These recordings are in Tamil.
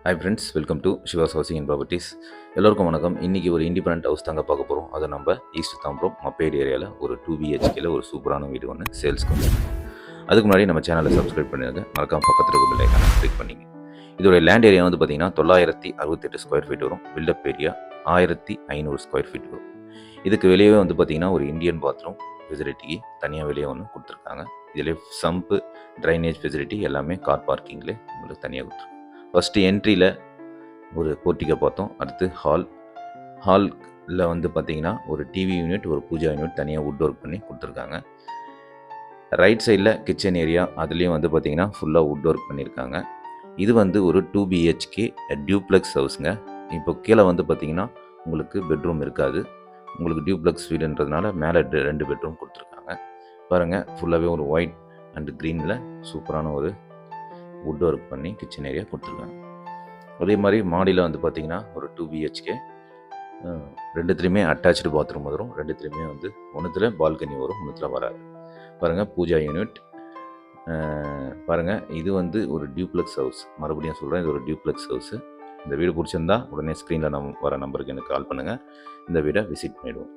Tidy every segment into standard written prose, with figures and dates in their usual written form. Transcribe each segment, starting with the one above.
Hi friends, welcome to Siva's housing and properties. எல்லோருக்கும் வணக்கம். இன்றைக்கி ஒரு இண்டிபெண்டன்ட் ஹவுஸ் தாங்க பார்க்க போகிறோம். அது நம்ம ஈஸ்ட் தாம்பரம் மப்பேடு ஏரியாவில் ஒரு 2BHKல ஒரு சூப்பரான வீடு ஒன்று சேல்ஸ்க்கு வந்து. அதுக்கு முன்னாடி நம்ம சேனலை சப்ஸ்கிரைப் பண்ணிடுங்க. மறக்காம பக்கத்தில் இருக்க பெல் ஐக்கானை கிளிக் பண்ணிங்க. இதோடைய லேண்ட் ஏரியா வந்து பார்த்திங்கன்னா 968 ஸ்கொயர் ஃபீட் வரும். பில்டப் ஏரியா 1500 ஸ்கொயர் ஃபீட் வரும். இதுக்கு வெளியே வந்து பார்த்திங்கன்னா ஒரு இந்தியன் பாத்ரூம் ஃபெசிலிட்டிக்கு தனியாக வெளியே ஒன்று கொடுத்துருக்காங்க. இதில் சம்பு, ட்ரைனேஜ் ஃபெசிலிட்டி எல்லாமே கார் பார்க்கிங்லேயே உங்களுக்கு தனியாக கொடுத்துருக்காங்க. ஃபஸ்ட்டு என்ட்ரியில் ஒரு போர்ட்டிகை பார்த்தோம். அடுத்து ஹாலில் வந்து பார்த்திங்கன்னா ஒரு டிவி யூனிட், ஒரு பூஜா யூனிட் தனியாக வுட் ஒர்க் பண்ணி கொடுத்துருக்காங்க. ரைட் சைடில் கிச்சன் ஏரியா, அதுலேயும் வந்து பார்த்திங்கன்னா ஃபுல்லாக வுட் ஒர்க் பண்ணியிருக்காங்க. இது வந்து ஒரு 2BHK டியூப்ளெக்ஸ் ஹவுஸுங்க. இப்போ கீழே வந்து பார்த்திங்கன்னா உங்களுக்கு பெட்ரூம் இருக்காது. உங்களுக்கு டியூப்ளெக்ஸ் வீடுன்றதுனால மேலே 2 பெட்ரூம் கொடுத்துருக்காங்க. பாருங்கள், ஃபுல்லாகவே ஒரு ஒயிட் அண்ட் க்ரீனில் சூப்பரான ஒரு வுட் ஒர்க் பண்ணி கிச்சன் ஏரியா கொடுத்துருக்காங்க. அதே மாதிரி மாடியில் வந்து பார்த்திங்கன்னா ஒரு 2BHK, ரெண்டுத்துலேயுமே அட்டாச்சு பாத்ரூம் வரும். ரெண்டுத்துலேயுமே வந்து ஒன்றுத்தில் பால்கனி வரும், ஒன்றுத்தில் வராது. பாருங்கள், பூஜா யூனிட். பாருங்கள், இது வந்து ஒரு டியூப்ளெக்ஸ் ஹவுஸ். மறுபடியும் சொல்கிறேன், இது ஒரு டியூப்ளெக்ஸ் ஹவுஸு. இந்த வீடு பிடிச்சிருந்தா உடனே ஸ்க்ரீனில் வர நம்பருக்கு எனக்கு கால் பண்ணுங்கள். இந்த வீடை விசிட் பண்ணிவிடுவோம்.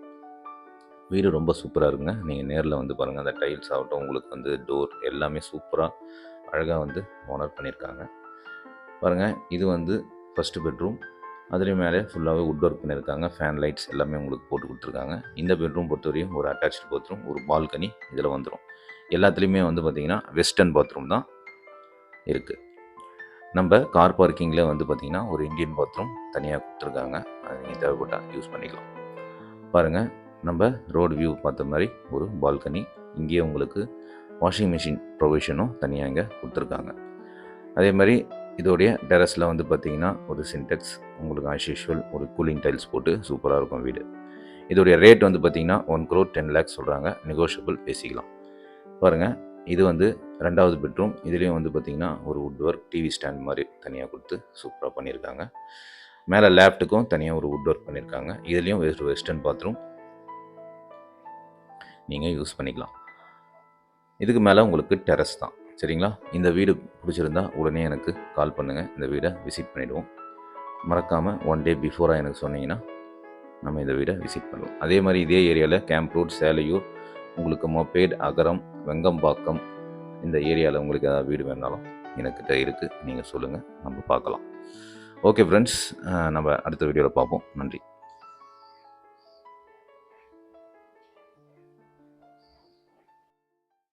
வீடு ரொம்ப சூப்பராக இருக்குங்க. நீங்கள் நேரில் வந்து பாருங்கள். அந்த டைல்ஸ் ஆகட்டும், உங்களுக்கு வந்து டோர் எல்லாமே சூப்பராக அழகாக வந்து ஓனர் பண்ணியிருக்காங்க. பாருங்கள், இது வந்து ஃபஸ்ட்டு பெட்ரூம். அதுலேயும் மேலே ஃபுல்லாகவே வுட் ஒர்க் பண்ணியிருக்காங்க. ஃபேன் லைட்ஸ் எல்லாமே உங்களுக்கு போட்டு கொடுத்துருக்காங்க. இந்த பெட்ரூம் பொறுத்தவரையும் ஒரு அட்டாச்சு பாத்ரூம், ஒரு பால்கனி இதில் வந்துடும். எல்லாத்துலேயுமே வந்து பார்த்திங்கன்னா வெஸ்டர்ன் பாத்ரூம் தான் இருக்குது. நம்ம கார் பார்க்கிங்கில் வந்து பார்த்திங்கன்னா ஒரு இந்தியன் பாத்ரூம் தனியாக கொடுத்துருக்காங்க. அது நீங்கள் தேவைப்பட்டால் யூஸ் பண்ணிக்கலாம். பாருங்கள், நம்ம ரோடு வியூ பார்த்த மாதிரி ஒரு பால்கனி. இங்கேயே உங்களுக்கு வாஷிங் மிஷின் ப்ரொவிஷனும் தனியாக இங்கே கொடுத்துருக்காங்க. அதே மாதிரி இதோடைய டெரஸில் வந்து பார்த்திங்கன்னா ஒரு சின்டெக்ஸ், உங்களுக்கு ஆஸ் யூஷுவல் ஒரு கூலிங் டைல்ஸ் போட்டு சூப்பராக இருக்கும் வீடு. இதோடைய ரேட் வந்து பார்த்திங்கன்னா 1 crore 10 lakhs சொல்கிறாங்க. நெகோஷியபிள் பேசிக்கலாம். பாருங்கள், இது வந்து 2வது பெட்ரூம். இதுலேயும் வந்து பார்த்திங்கன்னா ஒரு வுட் ஒர்க் டிவி ஸ்டாண்ட் மாதிரி தனியாக கொடுத்து சூப்பராக பண்ணியிருக்காங்க. மேலே லேப்ட்டுக்கும் தனியாக ஒரு வுட் ஒர்க் பண்ணியிருக்காங்க. இதுலேயும் வெஸ்டர்ன் பாத்ரூம் நீங்கள் யூஸ் பண்ணிக்கலாம். இதுக்கு மேலே உங்களுக்கு டெரஸ் தான். சரிங்களா? இந்த வீடு பிடிச்சிருந்தா உடனே எனக்கு கால் பண்ணுங்கள். இந்த வீடை விசிட் பண்ணிவிடுவோம். மறக்காமல் 1 day பிஃபோராக எனக்கு சொன்னீங்கன்னா நம்ம இந்த வீடை விசிட் பண்ணுவோம். அதே மாதிரி இதே ஏரியாவில் கேம்ப் ரோட், சேலையூர், உங்களுக்கு மொப்பேட், அகரம், வெங்கம்பாக்கம் இந்த ஏரியாவில் உங்களுக்கு ஏதாவது வீடு வேணாலும் எனக்கிட்ட இருக்குது. நீங்கள் சொல்லுங்கள், நம்ம பார்க்கலாம். ஓகே ஃப்ரெண்ட்ஸ், நம்ம அடுத்த வீடியோவில் பார்ப்போம். நன்றி.